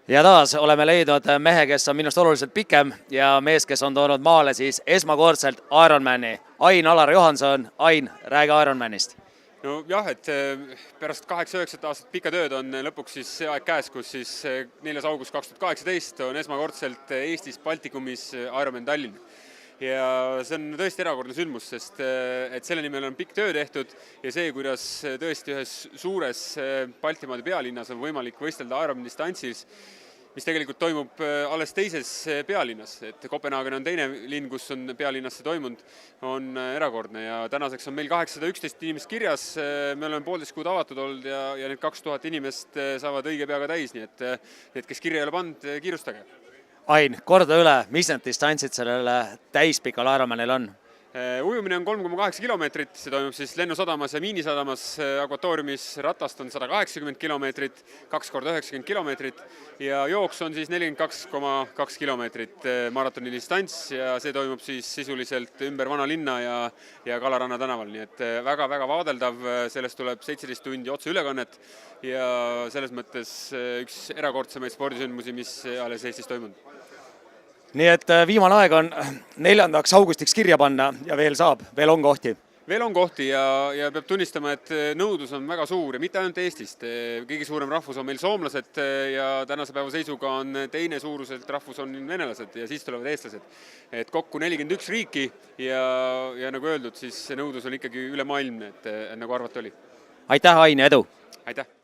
Ja taas oleme leidnud mehe, kes on minust oluliselt pikem ja mees, kes on toonud maale siis esmakordselt Ironmani. Ain-Alar Johanson, Ain, räägi Ironmanist. No jah, et pärast 8-9 aastat pikka tööd on lõpuks siis see aeg käes, kus siis 4. august 2018 on esmakordselt Eestis Baltikumis Ironman Tallinn. Ja see on tõesti erakordne sündmus, sest et selle nimel on pikk töö tehtud ja see, kuidas tõesti ühes suures Baltimaade pealinnas on võimalik võistelda Ironman distantsis, mis tegelikult toimub alles teises pealinnas, et Kopenhaagen on teine linn, kus on pealinnas see toimunud, on erakordne ja tänaseks on meil 811 inimest kirjas, me oleme 1,5 kuud avatud olnud ja need 2000 inimest saavad õige peaga täis, nii et need, kes kirja ei ole pannud, kiirustage. Ain, korda üle, mis need distantsid sellele täispikal Ironmanil on? Ujumine on 3,8 kilomeetrit, see toimub siis Lennusadamas ja Miinisadamas akvatooriumis, ratast on 180 kilomeetrit, 2 × 90 kilomeetrit ja jooks on siis 42,2 kilomeetrit maratoni distants ja see toimub siis sisuliselt ümber vana linna ja Kalaranna tänaval, nii et väga-väga vaadeldav, sellest tuleb 17 tundi otse ülekannet ja selles mõttes üks erakordsemaid spordisündmusi, mis alles Eestis toimunud. Nii et viimane aeg on 4. augustiks kirja panna ja veel saab, veel on kohti. Veel on kohti ja peab tunnistama, et nõudlus on väga suur ja mitte ainult Eestist. Kõige suurem rahvus on meil soomlased ja tänase päeva seisuga on teine suuruselt rahvus on venelased ja siis tulevad eestlased. Et kokku 41 riiki ja nagu öeldud, siis see nõudlus on ikkagi ülemaailmne, et nagu arvata oli. Aitäh, Ain, ja edu! Aitäh!